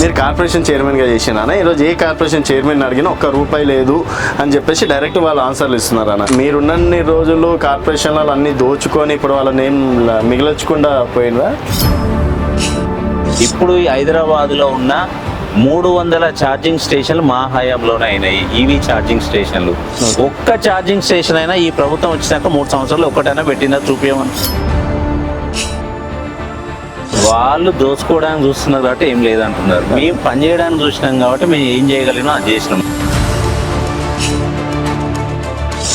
మీరు కార్పొరేషన్ చైర్మన్గా చేసినా ఈరోజు ఏ కార్పొరేషన్ చైర్మన్ అడిగినా ₹1 లేదు అని చెప్పేసి డైరెక్ట్ వాళ్ళు ఆన్సర్లు ఇస్తున్నారన్న. మీరున్నన్ని రోజులు కార్పొరేషన్లు అన్నీ దోచుకొని ఇప్పుడు వాళ్ళని ఏం మిగిల్చకుండా పోయినవా? ఇప్పుడు హైదరాబాద్లో ఉన్న 300 ఛార్జింగ్ స్టేషన్లు మా హయాంలోనే అయినాయి. ఈవీ ఛార్జింగ్ స్టేషన్లు. ఒక్క ఛార్జింగ్ స్టేషన్ అయినా ఈ ప్రభుత్వం వచ్చినాక 3 సంవత్సరాలు ఒక్కటైనా పెట్టిందా చూపించమని. వాళ్ళు దోచుకోవడానికి చూస్తున్నారు కాబట్టి ఏం లేదంటున్నారు. మేము పని చేయడానికి చూసినాం కాబట్టి మేము ఏం చేయగలిగినా అది చేసినాం.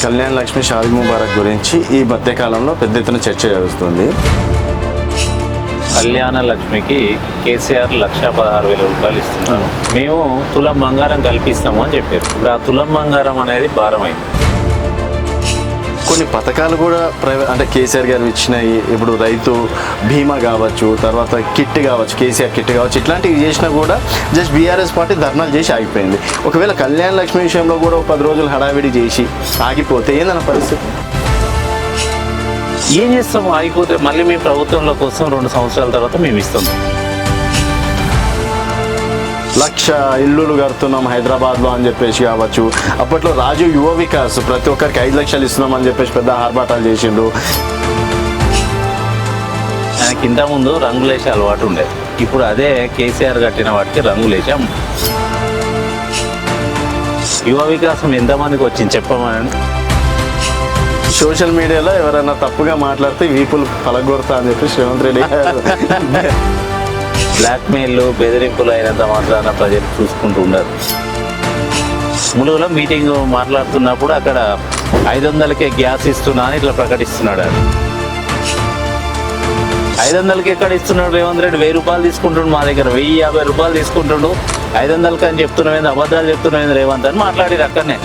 కళ్యాణ్ లక్ష్మి షాదీ ముబారక్ గురించి ఈ మధ్యకాలంలో పెద్ద ఎత్తున చర్చ జరుగుతుంది. కళ్యాణ లక్ష్మికి కేసీఆర్ ₹1,16,000 ఇస్తున్నారు. మేము తులం బంగారం కల్పిస్తాము అని చెప్పారు. ఇప్పుడు ఆ తులం బంగారం అనేది భారమైంది. కొన్ని పథకాలు కూడా అంటే కేసీఆర్ గారు ఇచ్చినాయి. ఇప్పుడు రైతు బీమా కావచ్చు, తర్వాత కిట్ కావచ్చు, కేసీఆర్ కిట్ కావచ్చు, ఇట్లాంటివి చేసినా కూడా జస్ట్ బీఆర్ఎస్ పార్టీ ధర్నాలు చేసి ఆగిపోయింది. ఒకవేళ కళ్యాణ్ లక్ష్మి విషయంలో కూడా 10 రోజులు హడావిడి చేసి ఆగిపోతే ఏందన్న పరిస్థితి? ఏం చేస్తాము? ఆగిపోతే మళ్ళీ మీ ప్రభుత్వంలో కోసం 2 సంవత్సరాల తర్వాత మేము ఇస్తాం. 1,00,000 ఇల్లులు కడుతున్నాం హైదరాబాద్లో అని చెప్పేసి కావచ్చు. అప్పట్లో రాజు యువ వికాస్ ప్రతి ఒక్కరికి 5 లక్షలు ఇస్తున్నాం అని చెప్పేసి పెద్ద ఆర్భాటాలు చేసిండు. ఆయనకి ఇంతకుముందు రంగులేసే అలవాటు ఉండేది. ఇప్పుడు అదే కేసీఆర్ కట్టిన వాటికి రంగులేసాం. యువ వికాసం ఎంతమందికి వచ్చింది చెప్పమని. సోషల్ మీడియాలో ఎవరైనా తప్పుగా మాట్లాడితే వీపులు పలగొడతా అని చెప్పి రేవంత్ రెడ్డి బ్లాక్మెయిల్ బెదిరింపులు అయినంత మాత్రాన ప్రజలు చూసుకుంటూ ఉండరు. ములుగులో మీటింగ్ మాట్లాడుతున్నప్పుడు అక్కడ 500కే గ్యాస్ ఇస్తున్నా అని ఇట్లా ప్రకటిస్తున్నాడు. 500కి ఎక్కడ ఇస్తున్నాడు రేవంత్ రెడ్డి? ₹1000 తీసుకుంటుండు, మా దగ్గర ₹1,050 తీసుకుంటుండు. 500కి అని చెప్తున్నామేంది, అబద్ధాలు చెప్తున్నామేంది రేవంత్ అని మాట్లాడి అక్కడనే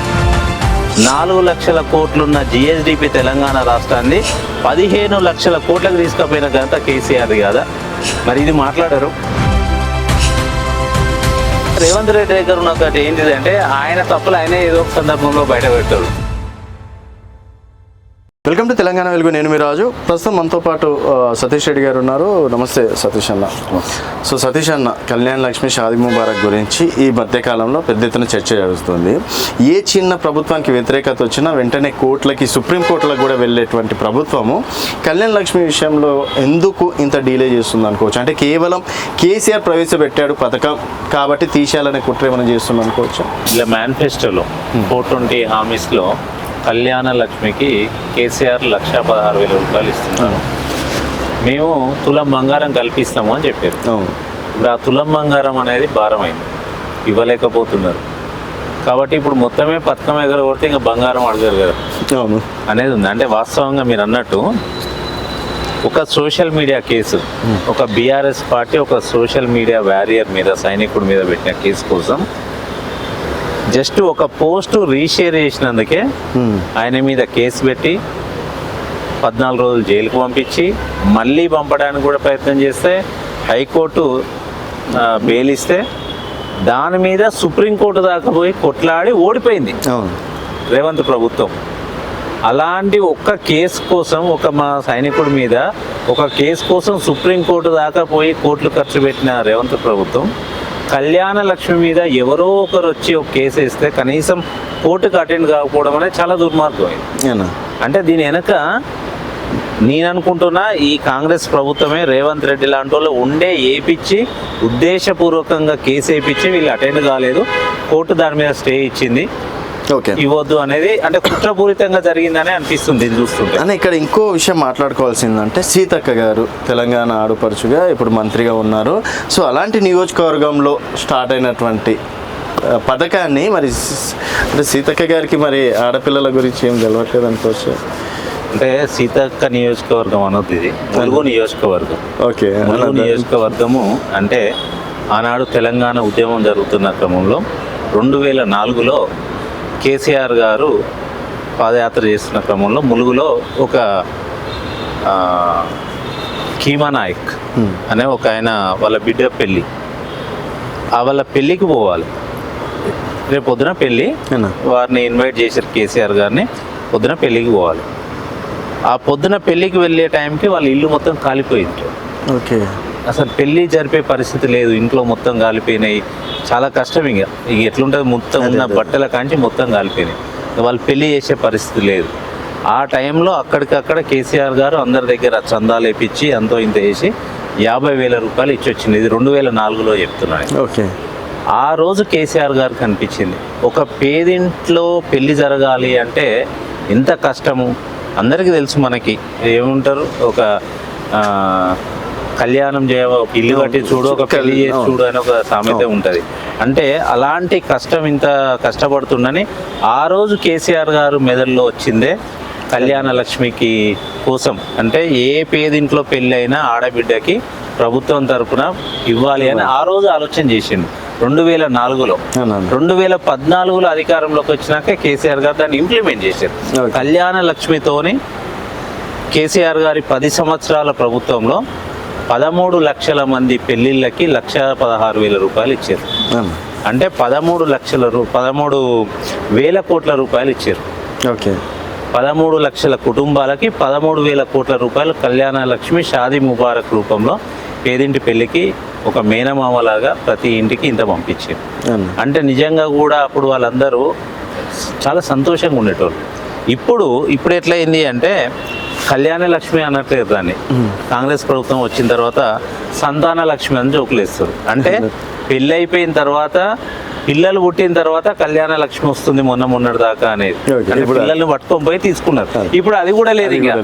4 లక్షల కోట్లున్న జిఎస్డిపి తెలంగాణ రాష్ట్రాన్ని 15 లక్షల కోట్లకు తీసుకుపోయిన ఘనత కేసీఆర్ కాదా? మరి ఇది మాట్లాడారు. రేవంత్ రెడ్డి దగ్గర ఉన్న ఒకటి ఏంటిదంటే ఆయన తప్పులు ఆయనే ఏదో ఒక సందర్భంలో బయట పెట్టారు. వెల్కమ్ టు తెలంగాణ వెలుగు. నేను మీ రాజు. ప్రస్తుతం మనతో పాటు సతీష్ రెడ్డి గారు ఉన్నారు. నమస్తే సతీష్ అన్న. సో సతీష్ అన్న, కళ్యాణ్ లక్ష్మి షాదీ ముబారక్ గురించి ఈ మధ్యకాలంలో పెద్ద ఎత్తున చర్చ జరుగుతుంది. ఏ చిన్న ప్రభుత్వానికి వ్యతిరేకత వచ్చినా వెంటనే కోర్టులకి, సుప్రీంకోర్టులకు కూడా వెళ్ళేటువంటి ప్రభుత్వము కళ్యాణ్ లక్ష్మి విషయంలో ఎందుకు ఇంత డీలే చేస్తుంది అనుకోవచ్చు? అంటే కేవలం కేసీఆర్ ప్రవేశపెట్టాడు పథకం కాబట్టి తీసేయాలనే కుట్ర ఏమైనా చేస్తుంది అనుకోవచ్చు? ఇలా మేనిఫెస్టోలో 420 హామీస్లో కళ్యాణ లక్ష్మికి కేసీఆర్ ₹1,16,000 ఇస్తున్నారు. మేము తులం బంగారం కల్పిస్తాము అని చెప్పారు. ఇప్పుడు ఆ తులం బంగారం అనేది భారమైంది, ఇవ్వలేకపోతున్నారు. కాబట్టి ఇప్పుడు మొత్తమే పథకం ఎగరగొడితే ఇంకా బంగారం అడగరు కదా అనేది ఉంది. అంటే వాస్తవంగా మీరు అన్నట్టు ఒక సోషల్ మీడియా కేసు, ఒక బీఆర్ఎస్ పార్టీ ఒక సోషల్ మీడియా వారియర్ మీద, సైనికుడి మీద పెట్టిన కేసు కోసం జస్ట్ ఒక పోస్టు రీషేర్ చేసినందుకే ఆయన మీద కేసు పెట్టి 14 రోజులు జైలుకు పంపించి మళ్ళీ పంపడానికి కూడా ప్రయత్నం చేస్తే హైకోర్టు బెయిల్ ఇస్తే దాని మీద సుప్రీంకోర్టు దాకా పోయి కొట్లాడి ఓడిపోయింది రేవంత్ ప్రభుత్వం. అలాంటి ఒక్క కేసు కోసం, ఒక మా సైనికుడి మీద ఒక కేసు కోసం సుప్రీంకోర్టు దాకా పోయి కోట్లు ఖర్చు పెట్టిన రేవంత్ ప్రభుత్వం కళ్యాణ లక్ష్మి మీద ఎవరో ఒకరు వచ్చి ఒక కేసు వేస్తే కనీసం కోర్టుకు అటెండ్ కాకపోవడం అనేది చాలా దుర్మార్గం. అంటే దీని వెనక నేను అనుకుంటున్నా ఈ కాంగ్రెస్ ప్రభుత్వమే రేవంత్ రెడ్డి లాంటి వాళ్ళు ఉండే ఏపిచ్చి ఉద్దేశపూర్వకంగా కేసు వేయించి వీళ్ళు అటెండ్ కాలేదు, కోర్టు దాని మీద స్టే ఇచ్చింది, ఇవ్వద్దు అనేది అంటే కుట్రపూరితంగా జరిగిందని అనిపిస్తుంది ఇది చూస్తుంటే. అని ఇక్కడ ఇంకో విషయం మాట్లాడుకోవాల్సిందంటే సీతక్క గారు తెలంగాణ ఆడపడుచుగా ఇప్పుడు మంత్రిగా ఉన్నారు. సో అలాంటి నియోజకవర్గంలో స్టార్ట్ అయినటువంటి పథకాన్ని మరి అంటే సీతక్క గారికి మరి ఆడపిల్లల గురించి ఏం తెలవట్లేదు అనుకోవచ్చు. అంటే సీతక్క నియోజకవర్గం అన్నది ఇది ములుగు నియోజకవర్గం. ఓకే, ములుగు నియోజకవర్గము అంటే ఆనాడు తెలంగాణ ఉద్యమం జరుగుతున్న క్రమంలో 2004లో కేసీఆర్ గారు పాదయాత్ర చేస్తున్న క్రమంలో ములుగులో ఒక కీమా నాయక్ అనే ఒక ఆయన వాళ్ళ బిడ్డ పెళ్ళి, వాళ్ళ పెళ్ళికి పోవాలి. రేపు పొద్దున పెళ్ళి, వారిని ఇన్వైట్ చేశారు కేసీఆర్ గారిని. పొద్దున పెళ్ళికి పోవాలి. ఆ పొద్దున పెళ్ళికి వెళ్ళే టైంకి వాళ్ళ ఇల్లు మొత్తం కాలిపోయింది. ఓకే, అసలు పెళ్లి జరిపే పరిస్థితి లేదు, ఇంట్లో మొత్తం కాలిపోయినాయి, చాలా కష్టం. ఇక ఎట్లుంటుంది, మొత్తం ఉన్న బట్టల కాంచి మొత్తం కాలిపోయినాయి, వాళ్ళు పెళ్లి చేసే పరిస్థితి లేదు. ఆ టైంలో అక్కడికక్కడ కేసీఆర్ గారు అందరి దగ్గర చందాలు వేపించి అంతో ఇంత వేసి 50,000 రూపాయలు ఇచ్చి వచ్చింది. ఇది 2004లో చెప్తున్నాను. ఓకే. ఆ రోజు కేసీఆర్ గారు కనిపించింది, ఒక పేదింట్లో పెళ్లి జరగాలి అంటే ఎంత కష్టము అందరికీ తెలుసు. మనకి ఏముంటారు, ఒక కళ్యాణం చేయ, ఒక ఇల్లు కట్టి చూడు, ఒక పెళ్లి చేసి చూడు అని ఒక సామెత ఉంటుంది. అంటే అలాంటి కష్టం, ఇంత కష్టపడుతుండని ఆ రోజు కేసీఆర్ గారు మెదడులో వచ్చిందే కళ్యాణ లక్ష్మికి కోసం. అంటే ఏ పేదింట్లో పెళ్ళి అయినా ఆడబిడ్డకి ప్రభుత్వం తరపున ఇవ్వాలి అని ఆ రోజు ఆలోచన చేసిండు 2004లో. 2014లో అధికారంలోకి వచ్చినాక కేసీఆర్ గారు దాన్ని ఇంప్లిమెంట్ చేశారు. కళ్యాణ లక్ష్మితోని కేసీఆర్ గారి 10 సంవత్సరాల ప్రభుత్వంలో 13 లక్షల మంది పెళ్లిళ్ళకి 1,16,000 రూపాయలు ఇచ్చారు. అంటే 13,000 కోట్ల రూపాయలు ఇచ్చారు. ఓకే. 13 లక్షల కుటుంబాలకి 13,000 కోట్ల రూపాయలు కళ్యాణ లక్ష్మి షాదీ ముబారక్ రూపంలో పేదింటి పెళ్లికి ఒక మేనమామలాగా ప్రతి ఇంటికి ఇంత పంపించారు. అంటే నిజంగా కూడా అప్పుడు వాళ్ళందరూ చాలా సంతోషంగా ఉండేటోళ్ళు. ఇప్పుడు ఎట్లయింది అంటే కళ్యాణ లక్ష్మి అనట్లేదు దాన్ని. కాంగ్రెస్ ప్రభుత్వం వచ్చిన తర్వాత సంతాన లక్ష్మి అని జోకులేస్తారు. అంటే పెళ్ళి అయిపోయిన తర్వాత, పిల్లలు పుట్టిన తర్వాత కళ్యాణ లక్ష్మి వస్తుంది మొన్నటి దాకా అనేది. అంటే పిల్లల్ని పట్టుకొని పోయి తీసుకున్నారు. ఇప్పుడు అది కూడా లేదు, ఇంకా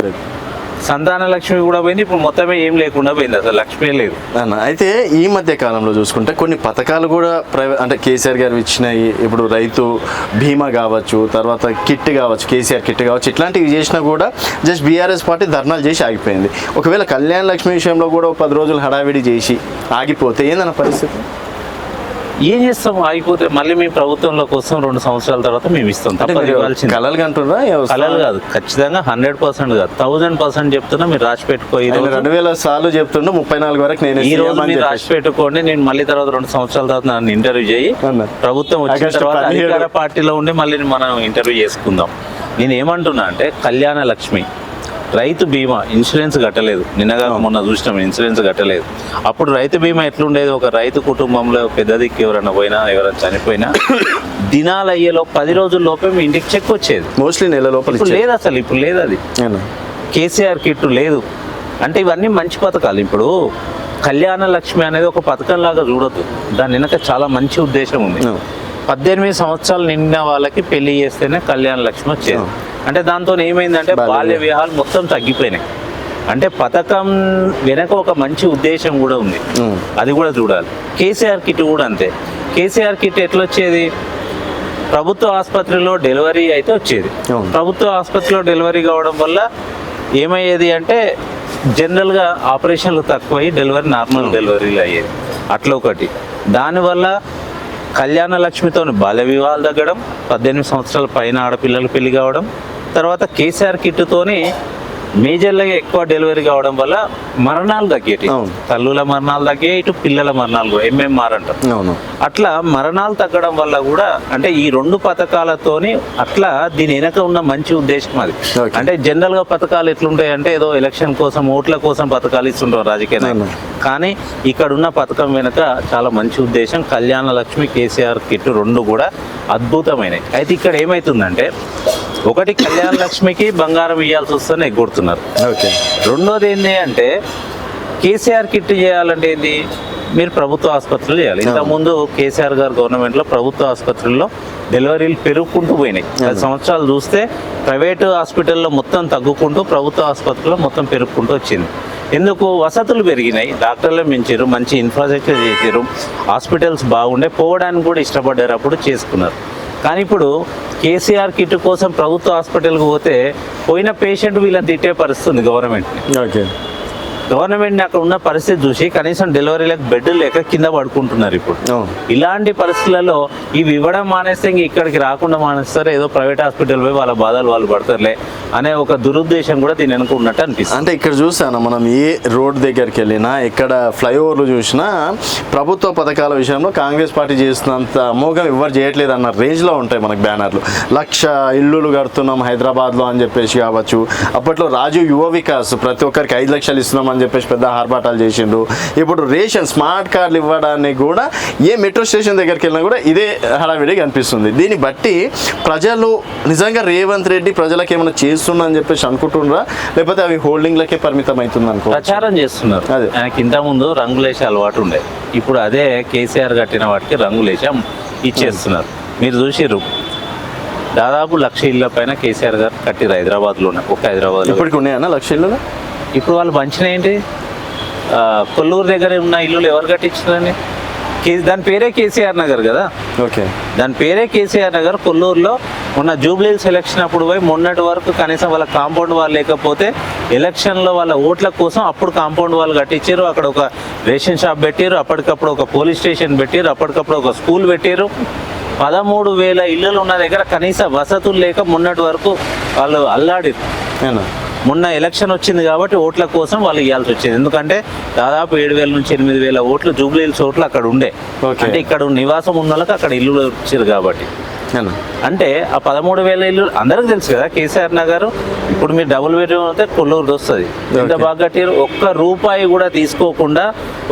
సంతాన లక్ష్మి కూడా పోయింది. ఇప్పుడు మొత్తమే ఏం లేకుండా పోయింది, అసలు లక్ష్మే లేదు అన్న. అయితే ఈ మధ్య కాలంలో చూసుకుంటే కొన్ని పథకాలు కూడా అంటే కేసీఆర్ గారు ఇచ్చినాయి. ఇప్పుడు రైతు బీమా కావచ్చు, తర్వాత కిట్ కావచ్చు, కేసీఆర్ కిట్ కావచ్చు, ఇట్లాంటివి చేసినా కూడా జస్ట్ బీఆర్ఎస్ పార్టీ ధర్నాలు చేసి ఆగిపోయింది. ఒకవేళ కళ్యాణ లక్ష్మి విషయంలో కూడా 10 రోజులు హడావిడి చేసి ఆగిపోతే ఏందన్న పరిస్థితి? ఏం చేస్తాం, ఆగిపోతే మళ్ళీ మీ ప్రభుత్వంలోకి వస్తాం 2 సంవత్సరాల తర్వాత మేము ఇస్తాం. కలలు అంటున్నా? కలలు కాదు, ఖచ్చితంగా 100% కాదు, 1000% చెప్తున్నా. మీరు రాసి పెట్టుకోయి, 2000 సార్లు చెప్తున్నా, 34 వరకు నేను ఈ రోజు మీరు రాసి పెట్టుకోండి. నేను మళ్ళీ తర్వాత 2 సంవత్సరాల తర్వాత నన్ను ఇంటర్వ్యూ చేయి, ప్రభుత్వం వచ్చిన తర్వాత అధికార పార్టీలో ఉండి మళ్ళీ మనం ఇంటర్వ్యూ చేసుకుందాం. నేను ఏమంటున్నా అంటే కళ్యాణ లక్ష్మి, రైతు బీమా, ఇన్సూరెన్స్ కట్టలేదు. నిన్నగా మొన్న చూసినాం, ఇన్సూరెన్స్ కట్టలేదు. అప్పుడు రైతు బీమా ఎట్లుండేది, ఒక రైతు కుటుంబంలో పెద్ద దిక్కు ఎవరైనా పోయినా, ఎవరైనా చనిపోయినా దినాలు అయ్యేలో 10 రోజుల లోపే మీ ఇంటికి చెక్ వచ్చేది. మోస్ట్లీ నెల లోపల. ఇప్పుడు లేదు, అసలు ఇప్పుడు లేదు అది. కేసీఆర్ కిట్ లేదు. అంటే ఇవన్నీ మంచి పథకాలు. ఇప్పుడు కళ్యాణ లక్ష్మి అనేది ఒక పథకం లాగా చూడొద్దు, దాని వెనక చాలా మంచి ఉద్దేశం ఉంది. 18 సంవత్సరాలు నిండిన వాళ్ళకి పెళ్లి చేస్తేనే కళ్యాణ లక్ష్మి వచ్చేది. అంటే దాంతో ఏమైందంటే బాల్య వివాహాలు మొత్తం తగ్గిపోయినాయి. అంటే పథకం వెనక ఒక మంచి ఉద్దేశం కూడా ఉంది, అది కూడా చూడాలి. కేసీఆర్ కిట్ కూడా అంతే. కేసీఆర్ కిట్ ఎట్లా వచ్చేది, ప్రభుత్వ ఆసుపత్రిలో డెలివరీ అయితే వచ్చేది. ప్రభుత్వ ఆసుపత్రిలో డెలివరీ కావడం వల్ల ఏమయ్యేది అంటే జనరల్గా ఆపరేషన్లు తక్కువయ్యి డెలివరీ నార్మల్ డెలివరీలు అయ్యేది. అట్లా ఒకటి. దానివల్ల కళ్యాణ లక్ష్మితో బాల్య వివాహాలు తగ్గడం, 18 సంవత్సరాల పైన ఆడపిల్లలు పెళ్లి కావడం, తర్వాత కేసీఆర్ కిట్తోని మేజర్గా ఎక్కువ డెలివరీ కావడం వల్ల మరణాలు తగ్గేటి. తల్లుల మరణాలు తగ్గాయి, ఇటు పిల్లల మరణాలు కూడా MMR అంటారు. అట్లా మరణాలు తగ్గడం వల్ల కూడా అంటే ఈ 2 పథకాలతోని అట్లా దీని వెనక ఉన్న మంచి ఉద్దేశం అది. అంటే జనరల్ గా పథకాలు ఎట్లుంటాయి అంటే ఏదో ఎలక్షన్ కోసం, ఓట్ల కోసం పథకాలు ఇస్తుంటారు రాజకీయ నాయకులు. కానీ ఇక్కడ ఉన్న పథకం వెనక చాలా మంచి ఉద్దేశం. కళ్యాణ లక్ష్మి, కేసీఆర్ కిట్ 2 కూడా అద్భుతమైనవి. అయితే ఇక్కడ ఏమైతుందంటే ఒకటి కళ్యాణ లక్ష్మికి బంగారం ఇవ్వాల్సి వస్తుందని ఎగ్గొడుతున్నారు. రెండోది ఏంటి అంటే కేసీఆర్ కిట్ చేయాలంటే ఏంటి, మీరు ప్రభుత్వ ఆసుపత్రులు చేయాలి. ఇంతకుముందు కేసీఆర్ గారు గవర్నమెంట్లో ప్రభుత్వ ఆసుపత్రుల్లో డెలివరీలు పెరుగుకుంటూ పోయినాయి. 10 సంవత్సరాలు చూస్తే ప్రైవేటు హాస్పిటల్లో మొత్తం తగ్గుకుంటూ ప్రభుత్వ ఆసుపత్రుల్లో మొత్తం పెరుగుకుంటూ వచ్చింది. ఎందుకు, వసతులు పెరిగినాయి, డాక్టర్లు పెంచారు, మంచి ఇన్ఫ్రాస్ట్రక్చర్ చేశారు, హాస్పిటల్స్ బాగుండే, పోవడానికి కూడా ఇష్టపడ్డారు, అప్పుడు చేసుకున్నారు. కానీ ఇప్పుడు కేసీఆర్ కిట్ కోసం ప్రభుత్వ హాస్పిటల్కి పోతే పోయిన పేషెంట్ వీళ్ళని తిట్టే పరిస్థితుంది గవర్నమెంట్ని. గవర్నమెంట్ని అక్కడ ఉన్న పరిస్థితి చూసి కనీసం డెలివరీలకు బెడ్ లేక కింద పడుకుంటున్నారు. ఇప్పుడు ఇలాంటి పరిస్థితులలో ఇవి ఇవ్వడం మానేస్తే ఇంక ఇక్కడికి రాకుండా మానేస్తారు, ఏదో ప్రైవేట్ హాస్పిటల్ పోయి వాళ్ళ బాధలు వాళ్ళు పడతారులే అనే ఒక దురుద్దేశం కూడా దీని వెనుక ఉన్నట్టు అనిపిస్తుంది. అంటే ఇక్కడ చూసాను మనం, ఏ రోడ్ దగ్గరికి వెళ్ళినా, ఎక్కడ ఫ్లైఓవర్లు చూసినా ప్రభుత్వ పథకాల విషయంలో కాంగ్రెస్ పార్టీ చేస్తున్నంత అమోఘం ఎవరు చేయట్లేదు అన్న రేంజ్లో ఉంటాయి మనకు బ్యానర్లు. 1,00,000 ఇల్లులు కడుతున్నాం హైదరాబాద్లో అని చెప్పేసి కావచ్చు. అప్పట్లో రాజీవ్ యువ వికాస్ ప్రతి ఒక్కరికి 5 లక్షలు ఇస్తున్నాం అని అని చెప్పేసి పెద్ద ఆర్భాటాలు చేసిండ్రు. ఇప్పుడు రేషన్ స్మార్ట్ కార్డులు ఇవ్వడానికి కూడా ఏ మెట్రో స్టేషన్ దగ్గరికి వెళ్ళినా కూడా ఇదే హడావిడి కనిపిస్తుంది. దీన్ని బట్టి ప్రజలు నిజంగా రేవంత్ రెడ్డి ప్రజలకు ఏమైనా చేస్తున్నా అని చెప్పేసి అనుకుంటున్నారా, లేకపోతే అవి హోల్డింగ్లకే పరిమితం అవుతుంది అనుకో? ప్రచారం చేస్తున్నారు. అదే ఆయనకి ఇంతకుముందు రంగులేసే అలవాటు ఉండే, ఇప్పుడు అదే కేసీఆర్ కట్టిన వాటికి రంగులేసి ఇచ్చేస్తున్నారు. మీరు చూసిర్రు దాదాపు 1,00,000 ఇళ్ళ పైన కేసీఆర్ గారు కట్టిరు హైదరాబాద్లోనే, ఒక హైదరాబాద్లో. ఇప్పటికి ఉన్నాయన్న 1,00,000 ఇళ్ళు? ఇప్పుడు వాళ్ళు పంచిన ఏంటి, కొల్లూరు దగ్గర ఉన్న ఇల్లులు ఎవరు కట్టించారని? దాని పేరే కేసీఆర్ నగర్ కదా. ఓకే, దాని పేరే కేసీఆర్ నగర్. కొల్లూరులో ఉన్న జూబ్లీ సెలక్షన్ అప్పుడు పోయి మొన్నటి వరకు కనీసం వాళ్ళ కాంపౌండ్ వాళ్ళు లేకపోతే ఎలక్షన్లో వాళ్ళ ఓట్ల కోసం అప్పుడు కాంపౌండ్ వాళ్ళు కట్టించారు. అక్కడ ఒక రేషన్ షాప్ పెట్టారు, అప్పటికప్పుడు ఒక పోలీస్ స్టేషన్ పెట్టారు, అప్పటికప్పుడు ఒక స్కూల్ పెట్టారు. 13,000 ఇళ్ళు ఉన్న దగ్గర కనీస వసతులు లేక మొన్నటి వరకు వాళ్ళు అల్లాడిరు. మొన్న ఎలక్షన్ వచ్చింది కాబట్టి ఓట్ల కోసం వాళ్ళు ఇవ్వాల్సి వచ్చింది. ఎందుకంటే దాదాపు 7,000 నుంచి 8,000 ఓట్లు జూబ్లీ హిల్స్ ఓట్లు అక్కడ ఉండే. అంటే ఇక్కడ నివాసం ఉన్న వాళ్ళకి అక్కడ ఇల్లు వచ్చారు కాబట్టి. అంటే ఆ 13,000 ఇల్లు అందరికి తెలుసు కదా. కేసీఆర్ నగర్ ఇప్పుడు మీరు డబుల్ బెడ్రూమ్ అయితే కొల్లూరు వస్తుంది. ఎంత బాగా కట్టారు. ఒక్క రూపాయి కూడా తీసుకోకుండా,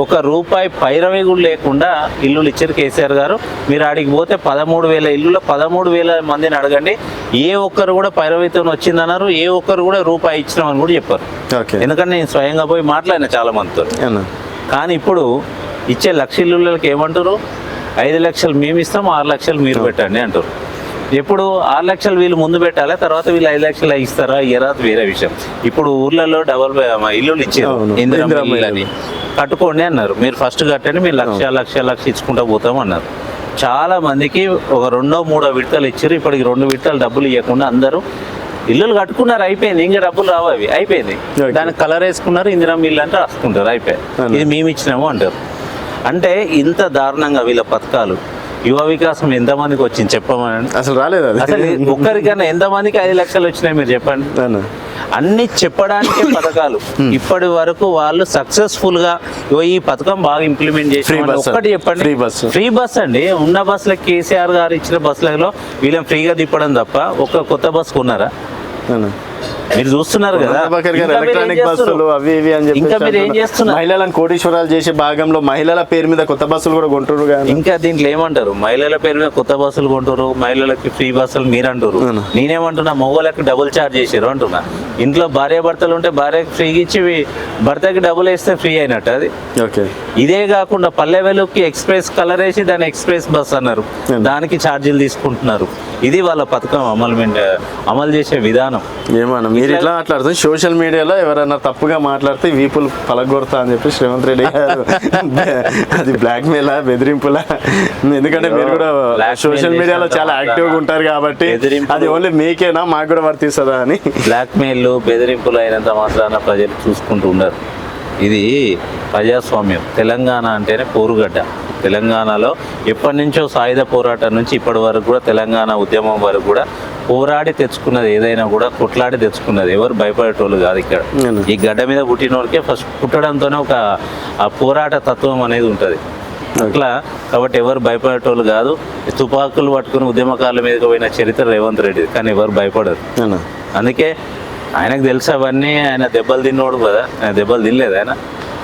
ఒక రూపాయి పైరవి కూడా లేకుండా ఇల్లులు ఇచ్చారు కేసీఆర్ గారు. మీరు ఆడికి పోతే 13,000 ఇల్లులో 13,000 మందిని అడగండి, ఏ ఒక్కరు కూడా పైరవితో వచ్చిందన్నారు, ఏ ఒక్కరు కూడా రూపాయి ఇచ్చినామని కూడా చెప్పారు. ఎందుకంటే నేను స్వయంగా పోయి మాట్లాడిన చాలా మందితో. కానీ ఇప్పుడు ఇచ్చే 1,00,000 ఇల్లులకి ఏమంటారు, 5 లక్షలు మేము ఇస్తాం, 6 లక్షలు మీరు పెట్టండి అంటారు. ఎప్పుడు 6 లక్షలు వీళ్ళు ముందు పెట్టాలి, తర్వాత వీళ్ళు 5 లక్షలు ఇస్తారా ఇయ్యరా వేరే విషయం. ఇప్పుడు ఊర్లలో డబల్ ఇల్లులు ఇచ్చారు, ఇందిరా ఇల్లు కట్టుకోండి అన్నారు. మీరు ఫస్ట్ కట్టండి, మీరు లక్ష ఇచ్చుకుంటూ పోతాం అన్నారు. చాలా మందికి ఒక 2-3 విడతలు ఇచ్చారు. ఇప్పటికి 2 విడతలు డబ్బులు ఇవ్వకుండా అందరూ ఇల్లులు కట్టుకున్నారు, అయిపోయింది. ఇంకా డబ్బులు రావు, అవి అయిపోయింది. దానికి కలర్ వేసుకున్నారు, ఇందిరా ఇల్లు అంటే రాసుకుంటారు, అయిపోయింది. ఇది మేము ఇచ్చినాము అంటారు. అంటే ఇంత దారుణంగా వీళ్ళ పథకాలు. యువ వికాసం ఎంతమందికి వచ్చింది చెప్పమని? అసలు రాలేదు. అసలు ఒక్కరికైనా ఎంతమందికి 5 లక్షలు వచ్చినాయి మీరు చెప్పండి. అన్ని చెప్పడానికే పథకాలు. ఇప్పటి వరకు వాళ్ళు సక్సెస్ఫుల్ గా ఈ పథకం బాగా ఇంప్లిమెంట్ చేసి ఒక్కటి చెప్పండి. ఫ్రీ బస్ అండి. ఉన్న బస్సులకు కేసీఆర్ గారు ఇచ్చిన బస్సులలో వీళ్ళని ఫ్రీగా తిప్పడం తప్ప ఒక్క కొత్త బస్ కొన్నారా? మీరు చూస్తున్నారు కదా. ఎలక్ట్రానిక్ బస్సులు అవి ఇవి అని చెప్పి ఇంకా మీరు ఏం చేస్తున్నారు? మహిళలను కోటీశ్వరాలు చేసే భాగంలో మహిళల పేరు మీద కొత్త బస్సులు కూడా కొంటారు. ఇంకా దీంట్లో ఏమంటారు, మహిళల పేరు మీద కొత్త బస్సులు కొంటారు, మహిళలకి ఫ్రీ బస్సులు మీరు అంటారు. నేనేమంటున్నా, మగవాళ్ళకి డబుల్ ఛార్జ్ చేసారు అంటున్నా. ఇంట్లో భార్య భర్తలు ఉంటే భార్యకి ఫ్రీగా ఇచ్చి భర్తకి డబుల్ వేస్తే ఫ్రీ అయినట్టు అది. ఇదే కాకుండా పల్లె వెలుగుకి ఎక్స్ప్రెస్ కలర్ వేసి దాన్ని ఎక్స్ప్రెస్ బస్ అన్నారు, దానికి ఛార్జీలు తీసుకుంటున్నారు. ఇది వాళ్ళ పథకం అమలు చేసే విధానం. ఏమన్నా మీరు ఇట్లా మాట్లాడుతుంది, సోషల్ మీడియాలో ఎవరైనా తప్పుగా మాట్లాడితే వీపులు పలగొడతా అని చెప్పి రేవంత్ రెడ్డి గారు అది బ్లాక్ మెయిల్ బెదిరింపులా? ఎందుకంటే మీరు కూడా సోషల్ మీడియాలో చాలా యాక్టివ్గా ఉంటారు కాబట్టి అది ఓన్లీ మీకేనా మాకు కూడా వర్తిస్తుందా అని. బ్లాక్ మెయిల్ బెదిరింపులు అయినంత మాత్రాన ప్రజలు చూసుకుంటూ ఉన్నారు. ఇది ప్రజాస్వామ్యం. తెలంగాణ అంటేనే పోరుగడ్డ. తెలంగాణలో ఎప్పటి నుంచో సాయుధ పోరాటం నుంచి ఇప్పటి వరకు కూడా తెలంగాణ ఉద్యమం వరకు కూడా పోరాడి తెచ్చుకున్నది ఏదైనా కూడా కొట్లాడి తెచ్చుకున్నది. ఎవరు భయపడేటోళ్ళు కాదు. ఇక్కడ ఈ గడ్డ మీద పుట్టిన వాళ్ళకే ఫస్ట్ పుట్టడంతోనే ఒక ఆ పోరాట తత్వం అనేది ఉంటుంది అట్లా. కాబట్టి ఎవరు భయపడేటోళ్ళు కాదు. తుపాకులు పట్టుకుని ఉద్యమకారుల మీదకి పోయిన చరిత్ర రేవంత్ రెడ్డి, కానీ ఎవరు భయపడరు. అందుకే ఆయనకు తెలుసు అవన్నీ. ఆయన దెబ్బలు తిన్నోడు కదా, ఆయన దెబ్బలు తినలేదు. ఆయన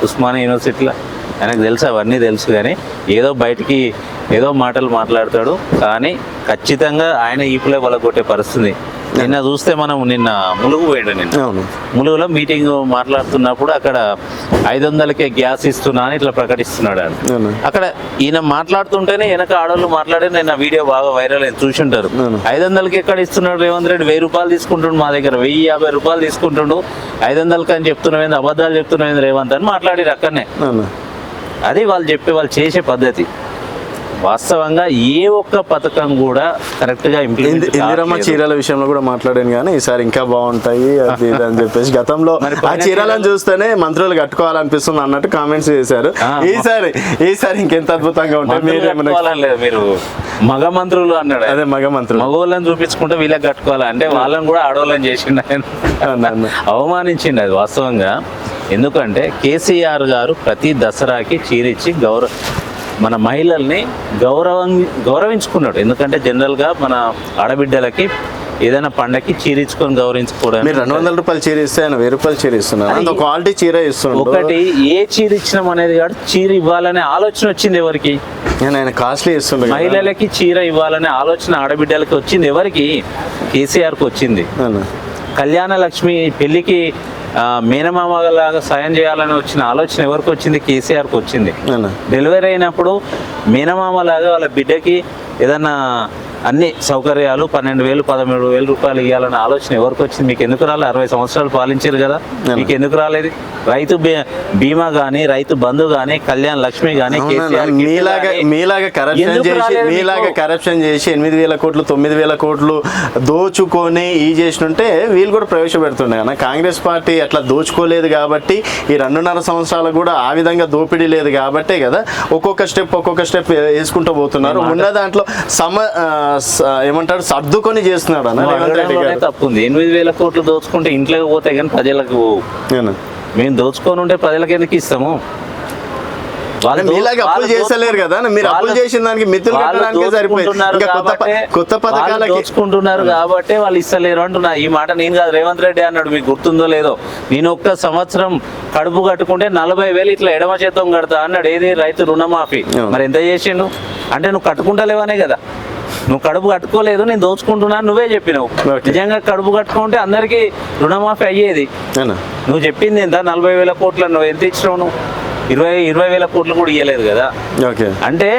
ఉస్మానియా యూనివర్సిటీలో ఆయనకు తెలుసు అవన్నీ తెలుసు. కానీ ఏదో బయటికి ఏదో మాటలు మాట్లాడతాడు, కానీ ఖచ్చితంగా ఆయన ఈపులే వలగొట్టే పరిస్థితి. నిన్న చూస్తే మనం నిన్న ములుగు పోయాడు. నిన్న ములుగులో మీటింగ్ మాట్లాడుతున్నప్పుడు అక్కడ 500కే గ్యాస్ ఇస్తున్నా అని ఇట్లా ప్రకటిస్తున్నాడు. అక్కడ ఈయన మాట్లాడుతుంటేనే వెనక ఆడవాళ్ళు మాట్లాడే నిన్న వీడియో బాగా వైరల్ అయింది, చూసింటారు. 500కి ఎక్కడ ఇస్తున్నాడు రేవంత్ రెడ్డి? 1000 రూపాయలు తీసుకుంటుండు మా దగ్గర, 1050 రూపాయలు తీసుకుంటుండు. 500కి అని చెప్తున్నావు, అబద్ధాలు చెప్తున్నావు రేవంత్ అని మాట్లాడారు అక్కడనే. అది వాళ్ళు చేసే పద్ధతి. వాస్తవంగా ఏ ఒక్క పథకం కూడా కరెక్ట్ గా ఇంప్లిమెంట్. ఇందిరమ్మ చీరల విషయంలో కూడా మాట్లాడాను, కానీ ఈసారి ఇంకా బాగుంటాయి అది అని చెప్పేసి. గతంలో ఆ చీరలను చూస్తేనే మంత్రులు కట్టుకోవాలనిపిస్తుంది అన్నట్టు కామెంట్స్ చేశారు. ఈసారి ఇంకెంత అద్భుతంగా ఉంటాయి. మీరు మగ మంత్రులు అన్నాడు. అదే మగ మంత్రులు మగవాళ్ళని చూపించుకుంటే వీళ్ళకి కట్టుకోవాలి అంటే వాళ్ళని కూడా ఆడవాళ్ళని చేసిండు, అవమానించిండు. అది వాస్తవంగా. ఎందుకంటే కేసీఆర్ గారు ప్రతి దసరాకి చీరిచ్చి మన మహిళల్ని గౌరవించుకున్నాడు. ఎందుకంటే జనరల్గా మన ఆడబిడ్డలకి ఏదైనా పండగకి చీర ఇచ్చుకొని గౌరవించుకోవడం. మీరు 200 రూపాయలు చీర ఇస్తే ఆయన 1000 రూపాయలు చీర ఇస్తున్నారు, అంత క్వాలిటీ చీర ఇస్తున్నారు. ఒకటి ఏ చీర ఇచ్చినాం అనేది కాదు, చీర ఇవ్వాలనే ఆలోచన వచ్చింది ఎవరికి? ఆయన కాస్ట్లీ ఇస్తుండే. మహిళలకి చీర ఇవ్వాలనే ఆలోచన ఆడబిడ్డలకి వచ్చింది ఎవరికి? కేసీఆర్కి వచ్చింది. కళ్యాణ లక్ష్మి పెళ్లికి మేనమామలాగా సాయం చేయాలని వచ్చిన ఆలోచన ఎవరికి వచ్చింది? కేసీఆర్కి వచ్చింది. డెలివరీ అయినప్పుడు మేనమామలాగా వాళ్ళ బిడ్డకి ఏదన్నా అన్ని సౌకర్యాలు 12,000 13,000 రూపాయలు ఇవ్వాలన్న ఆలోచన ఎవరికి వచ్చింది? మీకు ఎందుకు రాలేదు? 60 సంవత్సరాలు పాలించారు కదా, మీకు ఎందుకు రాలేదు? రైతు బీమా కానీ, రైతు బంధు కానీ, కళ్యాణ లక్ష్మి కానీ, మీలాగా కరప్షన్ చేసి 8,000 కోట్లు 9,000 కోట్లు దోచుకొని చేసినుంటే వీళ్ళు కూడా ప్రవేశపెడుతుండే కదా. కాంగ్రెస్ పార్టీ అట్లా దోచుకోలేదు కాబట్టి ఈ 2.5 సంవత్సరాలు కూడా ఆ విధంగా దోపిడీ లేదు కాబట్టే కదా ఒక్కొక్క స్టెప్ వేసుకుంటూ పోతున్నారు. ఉన్న దాంట్లో ఏమంటారు సర్దుకొని చేస్తున్నాడు అన్న. తప్పు ఉంది. 8,000 కోట్లు దోచుకుంటే ఇంట్లోకి పోతాయి కానీ ప్రజలకు మేము దోచుకొని ఉంటే ప్రజలకు ఎందుకు ఇస్తాము? మీలాగా అప్పులు చేస్తలేరు కదా, మీరు అప్పులు చేసిన దానికి మిత్రులు కట్టడానికే సరిపోయింది. కొత్త పథకాలు దోచుకుంటున్నారు కాబట్టి వాళ్ళు ఇస్తలేరు అంటున్నా. ఈ మాట నేను కాదు, రేవంత్ రెడ్డి అన్నాడు, మీకు గుర్తుందో లేదో. నేను ఒక్క సంవత్సరం కడుపు కట్టుకుంటే 40,000 ఇట్లా ఎడమ చేతం కడతా అన్నాడు. ఏది? రైతు రుణమాఫీ. మరి ఎంత చేసిండు అంటే నువ్వు కట్టుకుంటలేవనే కదా. నువ్వు కడుపు కట్టుకోలేదు, నేను దోచుకుంటున్నాను నువ్వే చెప్పినావు. నిజంగా కడుపు కట్టుకుంటే అందరికీ రుణమాఫీ అయ్యేది. నువ్వు చెప్పింది ఎంత? 40,000 కోట్లు. నువ్వు ఎంత ఇచ్చినావు? నువ్వు 20,000 కోట్లు కూడా ఇవ్వలేదు కదా. అంటే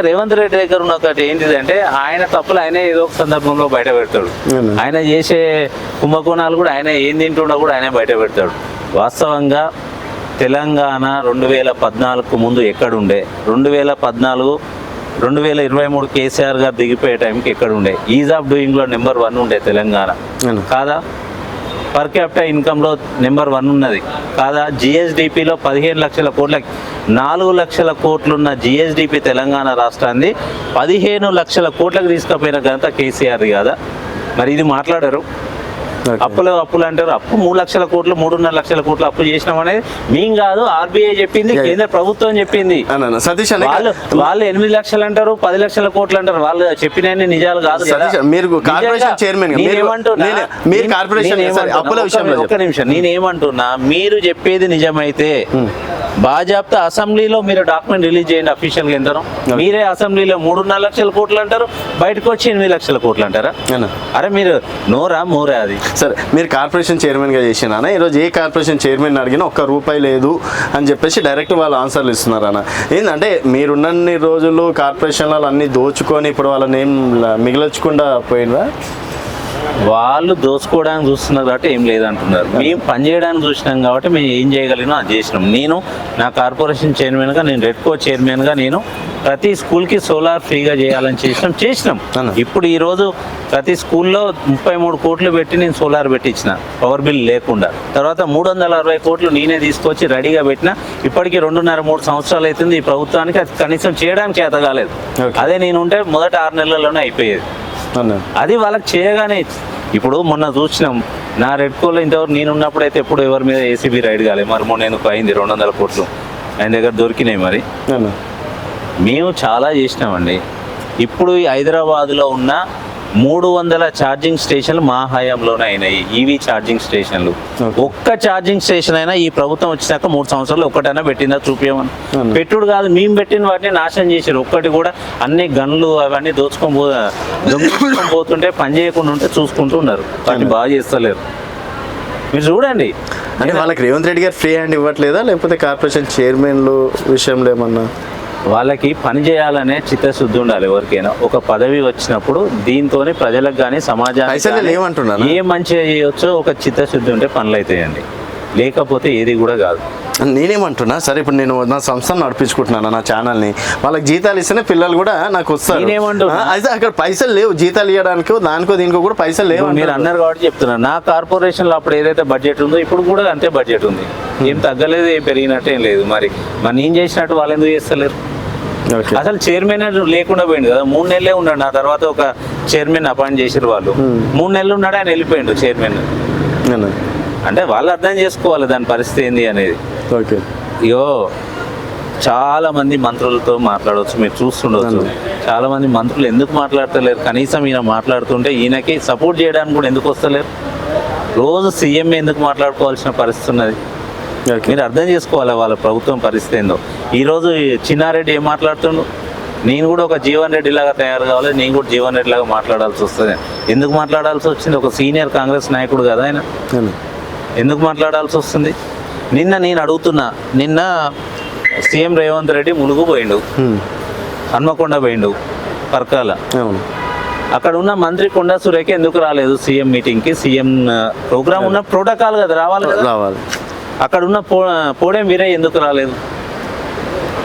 రేవంత్ రెడ్డి దగ్గర ఉన్న ఒకటి ఏంటిదంటే ఆయన తప్పులు ఆయన ఏదో ఒక సందర్భంలో బయట పెడతాడు. ఆయన చేసే కుంభకోణాలు కూడా ఆయన ఏం తింటున్నా కూడా ఆయన బయట పెడతాడు. వాస్తవంగా తెలంగాణ 2014 ముందు ఎక్కడుండే, 2023 కేసీఆర్ గారు దిగిపోయే టైంకి ఎక్కడుండే? ఈజ్ ఆఫ్ డూయింగ్లో నెంబర్ 1 ఉండే తెలంగాణ కాదా? పర్ క్యాపిటల్ ఇన్కంలో నెంబర్ 1 ఉన్నది కాదా? జిఎస్డిపిలో 15 లక్షల కోట్లకి 4 లక్షల కోట్లున్న జిఎస్డిపి తెలంగాణ రాష్ట్రాన్ని 15 లక్షల కోట్లకు తీసుకుపోయిన ఘనత కేసీఆర్ కాదా? మరి ఇది మాట్లాడారు. అప్పులు అంటారు. అప్పు 3 లక్షల కోట్లు 3.5 లక్షల కోట్లు అప్పు చేసినాం అనేది మేము కాదు, ఆర్బీఐ చెప్పింది, కేంద్ర ప్రభుత్వం చెప్పింది. వాళ్ళు 8 లక్షలు అంటారు, 10 లక్షల కోట్లు అంటారు. వాళ్ళు చెప్పిన నిజాలు కాదు. ఒక్క నిమిషం, నేనేమంటున్నా, మీరు చెప్పేది నిజమైతే బాజాప్తా అసెంబ్లీలో మీరు డాక్యుమెంట్ రిలీజ్ చేయండి అఫీషియల్గా. ఎంతనో మీరే అసెంబ్లీలో 3.5 లక్షల కోట్లు అంటారు, బయటకు వచ్చి 8 లక్షల కోట్లు అంటారా? అరే మీరు నోరా మోరా అది. సరే, మీరు కార్పొరేషన్ చైర్మన్గా చేసినా ఈరోజు ఏ కార్పొరేషన్ చైర్మన్ అడిగినా ₹1 లేదు అని చెప్పేసి డైరెక్ట్ వాళ్ళు ఆన్సర్లు ఇస్తున్నారు అన్న. ఏంటంటే మీరున్నన్ని రోజులు కార్పొరేషన్లలో అన్ని దోచుకొని ఇప్పుడు వాళ్ళని ఏం మిగిల్చకుండా పోయినరా? వాళ్ళు దోచుకోవడానికి చూస్తున్నారు కాబట్టి ఏం లేదంటున్నారు. మేము పనిచేయడానికి చూసినాం కాబట్టి మేము ఏం చేయగలిగినా అది చేసినాం. నేను నా కార్పొరేషన్ చైర్మన్గా, నేను రెడ్కో చైర్మన్గా నేను ప్రతి స్కూల్కి సోలార్ ఫ్రీగా చేయాలని చేసినాం. ఇప్పుడు ఈరోజు ప్రతి స్కూల్లో 33 కోట్లు పెట్టి నేను సోలార్ పెట్టించిన, పవర్ బిల్ లేకుండా. తర్వాత 360 కోట్లు నేనే తీసుకొచ్చి రెడీగా పెట్టిన. ఇప్పటికీ 2.5-3 సంవత్సరాలు అవుతుంది ఈ ప్రభుత్వానికి అది కనీసం చేయడానికి చేత కాలేదు. అదే నేను ఉంటే మొదటి 6 నెలల్లోనే అయిపోయేది. అది వాళ్ళకి చేయగానే ఇప్పుడు మొన్న చూసినాం. నా రెడ్కోలో ఇంతవరకు నేను ఉన్నప్పుడు అయితే ఎప్పుడు ఎవరి మీద ఏసీబీ రైడ్ కాలేదు. మరి మొన్న ఎందుకు అయింది? 200 కోట్లు ఆయన దగ్గర దొరికినాయి. మరి మేము చాలా చేసినామండి. ఇప్పుడు హైదరాబాద్లో ఉన్న 300 ఛార్జింగ్ స్టేషన్లు మా హయాంలోనే అయినాయి. ఈవీ ఛార్జింగ్ స్టేషన్లు. ఒక్క ఛార్జింగ్ స్టేషన్ అయినా ఈ ప్రభుత్వం వచ్చినాక 3 సంవత్సరాలు ఒక్కటైనా పెట్టిందా? చూపించమని. పెట్టుడు కాదు, మేము పెట్టిన వాటిని నాశనం చేశారు. ఒక్కటి కూడా అన్ని గన్లు అవన్నీ దొంగ పోతుంటే పని చేయకుండా ఉంటే చూసుకుంటూ ఉన్నారు. వాటిని బాగా చేస్తలేరు. మీరు చూడండి. అంటే వాళ్ళకి రేవంత్ రెడ్డి గారు ఫ్రీ హ్యాండ్ ఇవ్వట్లేదా, లేకపోతే కార్పొరేషన్ చైర్మన్లు విషయంలో ఏమన్నా? వాళ్ళకి పని చేయాలనే చిత్తశుద్ధి ఉండాలి. ఎవరికైనా ఒక పదవి వచ్చినప్పుడు దీంతోనే ప్రజలకు కానీ సమాజానికి ఏ మంచి చేయొచ్చో ఒక చిత్తశుద్ధి ఉంటే పనులు అవుతాయండి. లేకపోతే ఏది కూడా కాదు. నేనేమంటున్నా, సరే ఇప్పుడు నేను నా సంస్థను నడిపించుకుంటున్నాను, నా ఛానల్ని, వాళ్ళకి జీతాలు ఇస్తేనే పిల్లలు కూడా నాకు వస్తారు. అయితే అక్కడ పైసలు లేవు జీతాలు ఇవ్వడానికి, దానికో దీనికో కూడా పైసలు లేవు. మీరు అన్నారు కాబట్టి చెప్తున్నారు. నా కార్పొరేషన్లో అప్పుడు ఏదైతే బడ్జెట్ ఉందో ఇప్పుడు కూడా అంతే బడ్జెట్ ఉంది. ఏం తగ్గలేదు, ఏం పెరిగినట్టు ఏం లేదు. మరి నేను చేసినట్టు వాళ్ళు ఎందుకు చేస్తలేరు? అసలు చైర్మన్ లేకుండా పోయింది కదా. 3 నెలలే ఉన్నాడు. నా తర్వాత ఒక చైర్మన్ అపాయింట్ చేసారు వాళ్ళు. 3 నెలలు ఉన్నాడు, ఆయన వెళ్ళిపోయిండు చైర్మన్. అంటే వాళ్ళు అర్థం చేసుకోవాలి దాని పరిస్థితి ఏంది అనేది. చాలా మంది మంత్రులతో మాట్లాడవచ్చు, మీరు చూస్తుండవచ్చు. చాలా మంది మంత్రులు ఎందుకు మాట్లాడతలేరు? కనీసం ఈయన మాట్లాడుతుంటే ఈయనకి సపోర్ట్ చేయడానికి కూడా ఎందుకు వస్తలేరు? రోజు సీఎం ఎందుకు మాట్లాడుకోవాల్సిన పరిస్థితి ఉన్నది? మీరు అర్థం చేసుకోవాలి వాళ్ళ ప్రభుత్వం పరిస్థితి ఏందో. ఈరోజు చిన్నారెడ్డి ఏం మాట్లాడుతుండు? నేను కూడా ఒక జీవన్ రెడ్డి లాగా తయారు కావాలి, నేను కూడా జీవన్ రెడ్డి లాగా మాట్లాడాల్సి వస్తుంది. ఎందుకు మాట్లాడాల్సి వచ్చింది? ఒక సీనియర్ కాంగ్రెస్ నాయకుడు కదా ఆయన, ఎందుకు మాట్లాడాల్సి వస్తుంది? నిన్న నేను అడుగుతున్నా, నిన్న సీఎం రేవంత్ రెడ్డి ములుగు పోయిండు, హన్మకొండ పోయిండు, పర్కాల. అక్కడ ఉన్న మంత్రి కొండా సురేఖ ఎందుకు రాలేదు సీఎం మీటింగ్కి? సీఎం ప్రోగ్రామ్ ఉన్న ప్రోటోకాల్ కదా, రావాలి. అక్కడ ఉన్న పోడెం వీరయ్య ఎందుకు రాలేదు?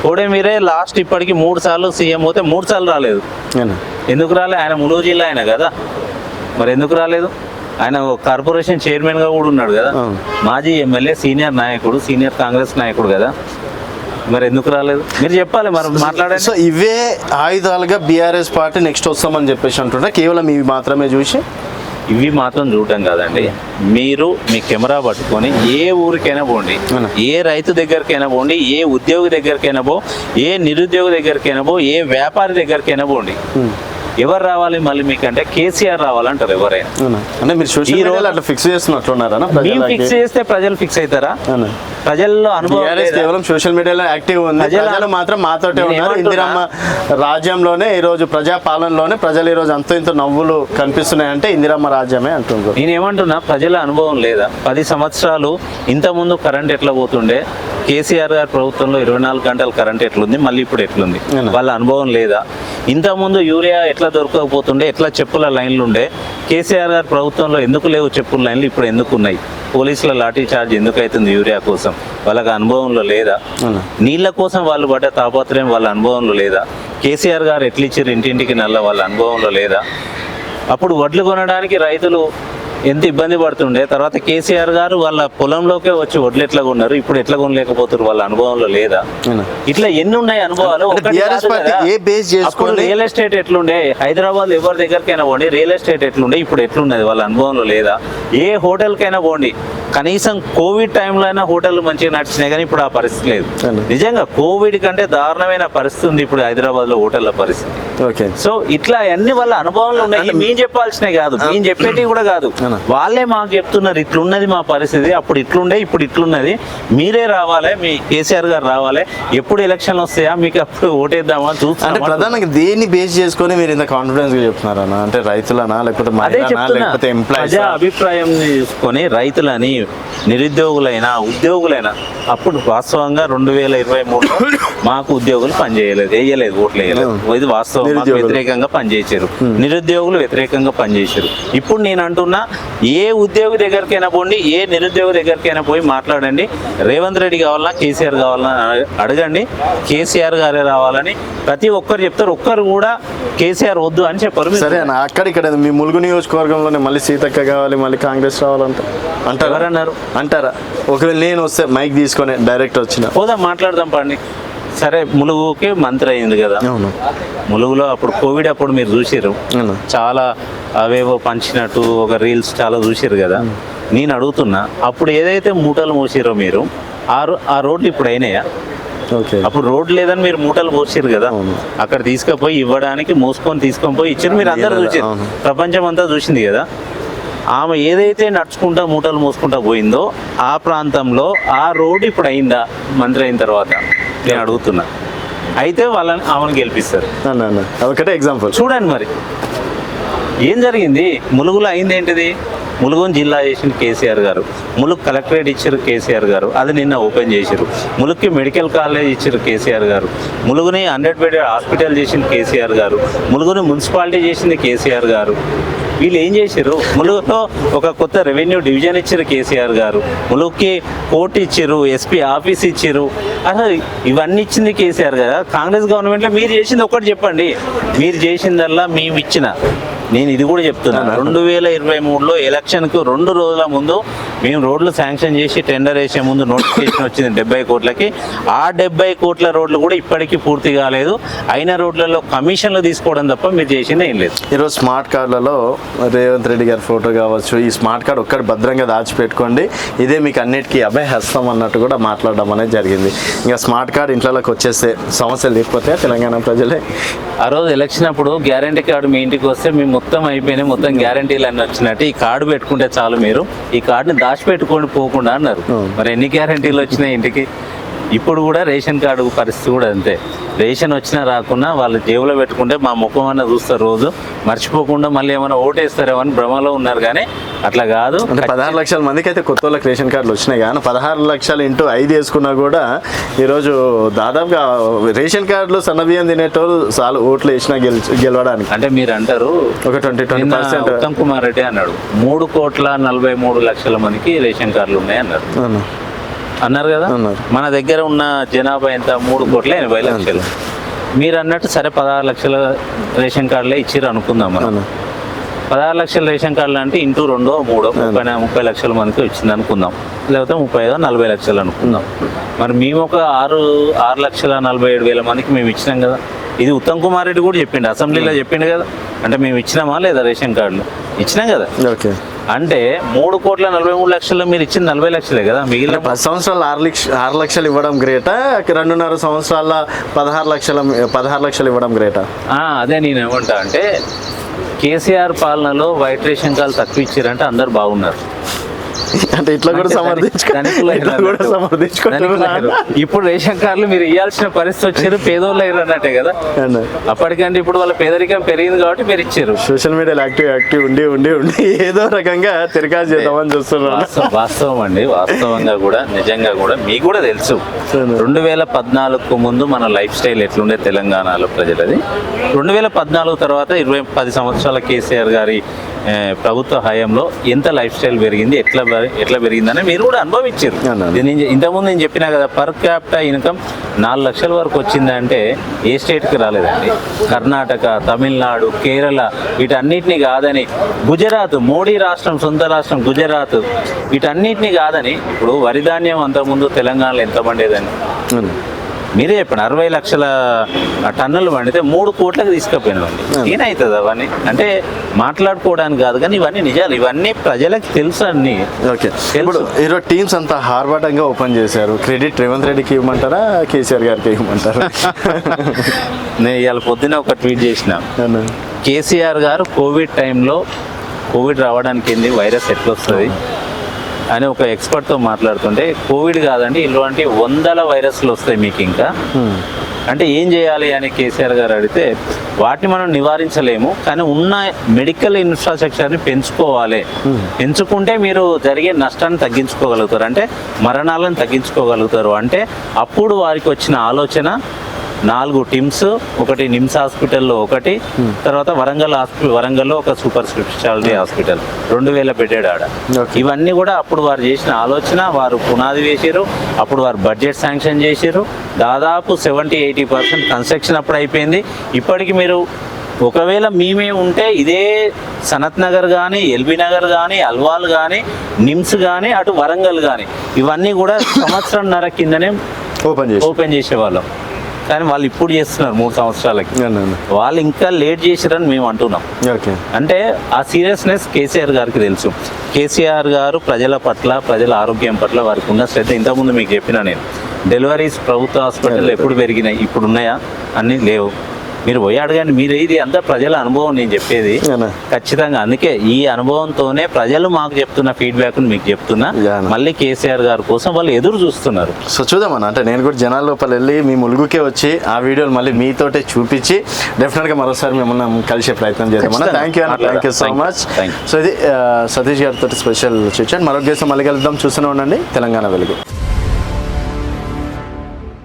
పోడెం వీరయ్య లాస్ట్ ఇప్పటికి 3 సార్లు సీఎం పోతే 3 సార్లు రాలేదు. ఎందుకు రాలేదు? ఆయన ములుగు జిల్లా ఆయన కదా, మరి ఎందుకు రాలేదు? ఆయన కార్పొరేషన్ చైర్మన్గా కూడా ఉన్నాడు కదా, మాజీ ఎమ్మెల్యే, సీనియర్ నాయకుడు, సీనియర్ కాంగ్రెస్ నాయకుడు కదా, మరి ఎందుకు రాలేదు? మీరు చెప్పాలి, మరి మాట్లాడండి. సో ఇవే ఆయుధాలుగా బీఆర్ఎస్ పార్టీ నెక్స్ట్ వస్తామని చెప్పేసి అంటుంటే కేవలం ఇవి మాత్రమే చూసి, ఇవి మాత్రం చూడటం కాదండి. మీరు మీ కెమెరా పట్టుకొని ఏ ఊరికైనా పోండి, ఏ రైతు దగ్గరికైనా పోండి, ఏ ఉద్యోగి దగ్గరికైనా పో, ఏ నిరుద్యోగి దగ్గరికైనా పో, ఏ వ్యాపారి దగ్గరికైనా పోండి. ఎవరు రావాలి మళ్ళీ మీకంటే? కేసీఆర్ రావాలంటారు ఎవరైనా. అంటే మీరు సోషల్ మీడియాలో అట్లా ఫిక్స్ చేస్తున్నట్టున్నారా? ఫిక్స్ చేస్తే ప్రజలు ఫిక్స్ అవుతారా? ప్రజల్లో అనుభవం కేవలం సోషల్ మీడియాలో యాక్టివ్ ఉంది, ప్రజలు మాత్రం మాతోటే ఉన్నారు. ఇందిరమ్మ రాజ్యంలోనే ఈ రోజు ప్రజాపాలనలోనే ప్రజలు ఈ రోజు అంత ఇంత నవ్వులు కనిపిస్తున్నాయంటే ఇందిరమ్మ రాజ్యమే అంటున్నారు. నేను ఏమంటున్నా, ప్రజల అనుభవం లేదా? 10 సంవత్సరాలు ఇంతకుముందు కరెంట్ ఎట్లా పోతుండే, కేసీఆర్ గారి ప్రభుత్వంలో 24 గంటలు కరెంట్ ఎట్లుంది, మళ్ళీ ఇప్పుడు ఎట్లుంది? వాళ్ళ అనుభవం లేదా? ఇంతకుముందు యూరియా ఎట్లా దొరకకపోతుండే, ఎట్లా చెప్పుల లైన్లు ఉండే, కేసీఆర్ గారి ప్రభుత్వంలో ఎందుకు లేవు చెప్పుల లైన్లు, ఇప్పుడు ఎందుకు ఉన్నాయి? పోలీసుల లాఠీ చార్జ్ ఎందుకు అవుతుంది యూరియా కోసం? వాళ్ళకి అనుభవంలో లేదా? నీళ్ళ కోసం వాళ్ళు పడ్డ తాపత్రయం వాళ్ళ అనుభవంలో లేదా? కేసీఆర్ గారు ఎట్లా ఇచ్చారు ఇంటింటికి నల్ల, వాళ్ళ అనుభవంలో లేదా? అప్పుడు వడ్లు కొనడానికి రైతులు ఎంత ఇబ్బంది పడుతుండే, తర్వాత కేసీఆర్ గారు వాళ్ళ పొలంలోకే వచ్చి వడ్లు ఎట్లా కొన్నారు, ఇప్పుడు ఎట్లా కొనలేకపోతున్నారు, వాళ్ళ అనుభవంలో లేదా? ఇట్లా ఎన్ని ఉన్నాయి అనుభవాలు. రియల్ ఎస్టేట్ ఎట్లుండే, హైదరాబాద్ ఎవరి దగ్గరకైనా పోండి, రియల్ ఎస్టేట్ ఎట్లుండే, ఇప్పుడు ఎట్లున్నది, వాళ్ళ అనుభవంలో లేదా? ఏ హోటల్కైనా పోండి, కనీసం కోవిడ్ టైంలో అయినా హోటల్ మంచిగా నడిచినాయి, కానీ ఇప్పుడు ఆ పరిస్థితి లేదు. నిజంగా కోవిడ్ కంటే దారుణమైన పరిస్థితి ఉంది ఇప్పుడు హైదరాబాద్ లో హోటళ్ల పరిస్థితి. సో ఇట్లా అన్ని వాళ్ళ అనుభవంలో ఉన్నాయి. మేము చెప్పాల్సినవి కాదు, మేము చెప్పేటివి కూడా కాదు, వాళ్ళే మాకు చెప్తున్నారు ఇట్లున్నది మా పరిస్థితి, అప్పుడు ఇట్లుండే ఇప్పుడు ఇట్లున్నది, మీరే రావాలి, మీ కేసీఆర్ గారు రావాలి, ఎప్పుడు ఎలక్షన్లు వస్తాయా మీకు అప్పుడు ఓటేద్దామా చూస్తాం. అంటే ప్రధానంగా దేన్ని బేస్ చేసుకొని మీరు ఇంత కాన్ఫిడెన్స్ గా చెప్తున్నారన్నా? అంటే రైతులనా లేకపోతే ఎంప్లాయీస్? అభిప్రాయం తీసుకొని రైతులని, నిరుద్యోగులైనా ఉద్యోగులైనా, అప్పుడు వాస్తవంగా 2023లో మాకు ఉద్యోగులు వేయలేదు, ఓట్లు వేయలేదు, ఇది వాస్తవం. మాకు వ్యతిరేకంగా పనిచేసారు, నిరుద్యోగులు వ్యతిరేకంగా పనిచేశారు. ఇప్పుడు నేను అంటున్నా, ఏ ఉద్యోగి దగ్గరికైనా పోండి, ఏ నిరుద్యోగి దగ్గరికైనా పోయి మాట్లాడండి. రేవంత్ రెడ్డి కావాలన్నా కేసీఆర్ కావాలన్నా అడగండి, కేసీఆర్ గారే రావాలని ప్రతి ఒక్కరు చెప్తారు. ఒక్కరు కూడా కేసీఆర్ వద్దు అని చెప్పారు. సరే అన్న, అక్కడిక్కడ మీ ములుగు నియోజకవర్గంలోనే మళ్ళీ సీతక్క కావాలి, మళ్ళీ కాంగ్రెస్ రావాలంటే ఎవరన్నారు? అంటారా? ఒకవేళ నేను వస్తే మైక్ తీసుకొని డైరెక్ట్ వచ్చిన పోదాం, మాట్లాడదాం పండి. సరే, ములుగుకి మంత్రి అయింది కదా, ములుగులో అప్పుడు కోవిడ్ అప్పుడు మీరు చూసిర్రు, చాలా అవేవో పంచినట్టు ఒక రీల్స్ చాలా చూసిర్రు కదా. నేను అడుగుతున్నా, అప్పుడు ఏదైతే మూటలు మోసిరో మీరు, ఆ రోడ్లు ఇప్పుడు అయినాయా? అప్పుడు రోడ్డు లేదని మీరు మూటలు పోసిరు కదా, అక్కడ తీసుకుపోయి ఇవ్వడానికి తీసుకొని పోయి ఇచ్చారు. మీరు అందరూ చూసారు, ప్రపంచం అంతా చూసింది కదా. ఆమె ఏదైతే నడుచుకుంటా మూటలు మోసుకుంటా పోయిందో ఆ ప్రాంతంలో ఆ రోడ్డు ఇప్పుడు అయిందా మంత్రి అయిన తర్వాత? నేను అడుగుతున్నా. అయితే వాళ్ళని ఆమెను గెలిపిస్తారు. ఒకటే ఎగ్జాంపుల్ చూడండి. మరి ఏం జరిగింది ములుగులో? అయింది ఏంటిది? ములుగుని జిల్లా చేసిన కేసీఆర్ గారు, ములుగు కలెక్టరేట్ ఇచ్చారు కేసీఆర్ గారు, అది నిన్న ఓపెన్ చేశారు. ములుగుకి మెడికల్ కాలేజ్ ఇచ్చారు కేసీఆర్ గారు, ములుగుని 100 బెడ్ హాస్పిటల్ చేసింది కేసీఆర్ గారు, ములుగుని మున్సిపాలిటీ చేసింది కేసీఆర్ గారు. వీళ్ళు ఏం చేశారు? ములుగులో ఒక కొత్త రెవెన్యూ డివిజన్ ఇచ్చారు కేసీఆర్ గారు, ములుగుకి కోర్టు ఇచ్చారు, ఎస్పీ ఆఫీస్ ఇచ్చారు. అసలు ఇవన్నీ ఇచ్చింది కేసీఆర్ కదా. కాంగ్రెస్ గవర్నమెంట్లో మీరు చేసింది ఒకటి చెప్పండి. మీరు చేసిందల్లా మేము ఇచ్చిన, నేను ఇది కూడా చెప్తున్నాను, 2023లో ఎలక్షన్కు 2 రోజుల ముందు మేము రోడ్లు శాంక్షన్ చేసి టెండర్ వేసే ముందు నోటిఫికేషన్ వచ్చింది 70 కోట్లకి. ఆ 70 కోట్ల రోడ్లు కూడా ఇప్పటికీ పూర్తి కాలేదు. అయిన రోడ్లలో కమిషన్లు తీసుకోవడం తప్ప మీరు చేసింది ఏం లేదు. ఈరోజు స్మార్ట్ కార్డులలో రేవంత్ రెడ్డి గారి ఫోటో కావచ్చు, ఈ స్మార్ట్ కార్డు ఒక్కటి భద్రంగా దాచిపెట్టుకోండి, ఇదే మీకు అన్నిటికీ అభయహస్తం అన్నట్టు కూడా మాట్లాడడం అనేది జరిగింది. ఇంకా స్మార్ట్ కార్డు ఇంట్లోకి వచ్చేస్తే సమస్యలు లేకపోతే తెలంగాణ ప్రజలే. ఆ రోజు ఎలక్షన్ అప్పుడు గ్యారంటీ కార్డు మీ ఇంటికి వస్తే మేము మొత్తం అయిపోయినాయి, మొత్తం గ్యారంటీలు అన్నీ వచ్చినట్టు ఈ కార్డు పెట్టుకుంటే చాలు, మీరు ఈ కార్డుని దాచిపెట్టుకొని పోకుండా అన్నారు. మరి ఎన్ని గ్యారంటీలు వచ్చినాయి ఇంటికి? ఇప్పుడు కూడా రేషన్ కార్డు పరిస్థితి కూడా అంతే. రేషన్ వచ్చినా రాకున్నా వాళ్ళు జేబులో పెట్టుకుంటే మా ముఖం అన్న చూస్తారు రోజు, మర్చిపోకుండా మళ్ళీ ఏమైనా ఓటేస్తారేమో అని భ్రమలో ఉన్నారు. కానీ అట్లా కాదు. అంటే 16 లక్షల మందికి అయితే కొత్త వాళ్ళకి రేషన్ కార్డులు వచ్చినాయి, కానీ 16 లక్షలు ఇంటూ 5 వేసుకున్నా కూడా ఈరోజు దాదాపుగా రేషన్ కార్డులు సన్నబియ్యం తినేటోళ్ళు చాలు ఓట్లు వేసినా గెలవడానికి. అంటే మీరు అంటారు ఒక 20% ఉత్తమ్ కుమార్ రెడ్డి అన్నాడు 3,43,00,000 మందికి రేషన్ కార్డులు ఉన్నాయి అన్నారు కదా. మన దగ్గర ఉన్న జనాభా ఎంత? 3,80,00,000. మీరు అన్నట్టు సరే 16 లక్షల రేషన్ కార్డులే ఇచ్చిర్రు అనుకుందాం మనం. 16 లక్షల రేషన్ కార్డులు అంటే ఇంటూ 2, 3 30 లక్షల మందికి వచ్చింది అనుకుందాం, లేకపోతే 35-40 లక్షలు అనుకుందాం. మరి మేము ఒక 6,47,000 మందికి మేము ఇచ్చినాం కదా. ఇది ఉత్తమ్ కుమార్ రెడ్డి కూడా చెప్పిండు, అసెంబ్లీలో చెప్పిండు కదా. అంటే మేము ఇచ్చినామా లేదా రేషన్ కార్డులు? ఇచ్చినాం కదా. ఓకే. అంటే 3,43,00,000 మీరు ఇచ్చింది 40 లక్షలే కదా. మిగిలిన 10 సంవత్సరాలు 6 లక్షలు ఇవ్వడం గ్రేటా, 2.5 సంవత్సరాల 16 లక్షలు ఇవ్వడం గ్రేటా? అదే నేను ఏమంటా అంటే కేసీఆర్ పాలనలో వైట్ రేషన్ కార్డులు తక్కువ ఇచ్చారంటే అందరు బాగున్నారు. అంటే ఇట్లా కూడా సమర్థించుకుంటున్నారు. ఇప్పుడు రేషన్ కార్డులు మీరు ఇవ్వాల్సిన పరిస్థితి వచ్చారు, పేదోళ్ళు అన్నట్టే కదా. అప్పటికంటే ఇప్పుడు వాళ్ళ పేదరికం పెరిగింది కాబట్టి మీరు ఇచ్చారు. సోషల్ మీడియాలో యాక్టివ్ ఉండి ఏదో రకంగా తిరగాలు చేద్దామని చూస్తున్నారు. వాస్తవం అండి, వాస్తవంగా కూడా నిజంగా కూడా మీకు కూడా తెలుసు 2014 ముందు మన లైఫ్ స్టైల్ ఎట్లుండే తెలంగాణలో ప్రజలది. 2014 తర్వాత 10 సంవత్సరాల కేసీఆర్ గారి ప్రభుత్వ హయాంలో ఎంత లైఫ్ స్టైల్ పెరిగింది, ఎట్లా పెరిగిందని మీరు కూడా అనుభవించారు. ఇంతకుముందు నేను చెప్పినా కదా, పర్ క్యాపిటా ఇన్కమ్ 4 లక్షల వరకు వచ్చిందంటే ఏ స్టేట్కి రాలేదండి. కర్ణాటక, తమిళనాడు, కేరళ వీటన్నిటిని కాదని, గుజరాత్ మోడీ రాష్ట్రం, సొంత రాష్ట్రం గుజరాత్, వీటన్నిటిని కాదని ఇప్పుడు వరిధాన్యం అంతకుముందు తెలంగాణలో ఎంత పండేదని మీరే చెప్పండి. 60 లక్షల టన్నులు పండితే 3 కోట్లకు తీసుకుపోయినామండి. ఏనవుతుంది అవన్నీ? అంటే మాట్లాడుకోవడానికి కాదు, కానీ ఇవన్నీ నిజాలు, ఇవన్నీ ప్రజలకు తెలుసు అన్ని. ఓకే. ఇప్పుడు ఈరోజు టీమ్స్ అంతా హార్వర్డ్గా ఓపెన్ చేశారు. క్రెడిట్ రేవంత్ రెడ్డికి ఇవ్వమంటారా, కేసీఆర్ గారికి ఇవ్వమంటారా? నేను ఇవాళ పొద్దున ఒక ట్వీట్ చేసిన, కేసీఆర్ గారు కోవిడ్ టైంలో కోవిడ్ రావడానికి ఏంది, వైరస్ ఎట్లా వస్తుంది అని ఒక ఎక్స్పర్ట్తో మాట్లాడుతుంటే, కోవిడ్ కాదండి ఇలాంటి 100 వైరస్లు వస్తాయి మీకు ఇంకా, అంటే ఏం చేయాలి అని కేసీఆర్ గారు అడిగితే, వాటిని మనం నివారించలేము కానీ ఉన్న మెడికల్ ఇన్ఫ్రాస్ట్రక్చర్ని పెంచుకోవాలి, పెంచుకుంటే మీరు జరిగే నష్టాన్ని తగ్గించుకోగలుగుతారు, అంటే మరణాలను తగ్గించుకోగలుగుతారు. అంటే అప్పుడు వారికి వచ్చిన ఆలోచన 4 టిమ్స్, ఒకటి నిమ్స్ హాస్పిటల్లో ఒకటి, తర్వాత వరంగల్లో ఒక సూపర్ స్పెషాలిటీ హాస్పిటల్ 2000 బెడెడ్ ఆడ. ఇవన్నీ కూడా అప్పుడు వారు చేసిన ఆలోచన, వారు పునాది వేసారు, అప్పుడు వారు బడ్జెట్ శాంక్షన్ చేసారు. దాదాపు 70-80% కన్స్ట్రక్షన్ అప్పుడు అయిపోయింది. ఇప్పటికి మీరు ఒకవేళ మేమే ఉంటే ఇదే సనత్ నగర్ కానీ, ఎల్బీ నగర్ కానీ, అల్వాల్ కానీ, నిమ్స్ కానీ, అటు వరంగల్ కానీ, ఇవన్నీ కూడా సంవత్సరంన్నర కిందనే ఓపెన్ చేసేవాళ్ళం. కానీ వాళ్ళు ఇప్పుడు చేస్తున్నారు 3 సంవత్సరాలకి. వాళ్ళు ఇంకా లేట్ చేసారని మేము అంటున్నాం. అంటే ఆ సీరియస్నెస్ కేసీఆర్ గారికి తెలుసు. కేసీఆర్ గారు ప్రజల పట్ల, ప్రజల ఆరోగ్యం పట్ల వారికి ఉన్న శ్రద్ధ, ఇంతకుముందు మీకు చెప్పిన నేను, డెలివరీస్ ప్రభుత్వ హాస్పిటల్ ఎప్పుడు పెరిగినాయి, ఇప్పుడు ఉన్నాయా? అన్నీ లేవు. మీరు పోయి అడగండి. మీరు ఇది అంతా ప్రజల అనుభవం నేను చెప్పేది ఖచ్చితంగా. అందుకే ఈ అనుభవంతోనే ప్రజలు మాకు చెప్తున్న ఫీడ్బ్యాక్ మీకు చెప్తున్నా. మళ్ళీ కేసీఆర్ గారి కోసం వాళ్ళు ఎదురు చూస్తున్నారు. సో చూద్దామన్నా, అంటే నేను కూడా జనాల లోపల వెళ్ళి మీ ములుగుకే వచ్చి ఆ వీడియోలు మళ్ళీ మీతోటే చూపించి డెఫినెట్గా మరోసారి మిమ్మల్ని కలిసే ప్రయత్నం చేద్దామన్నా. Thank you so much. So ఇది సతీష్ గారితో స్పెషల్ చిట్ చాట్. మరొక దేశం మళ్ళీ కలుద్దాం. చూస్తూనే ఉండండి తెలంగాణ వెలుగు.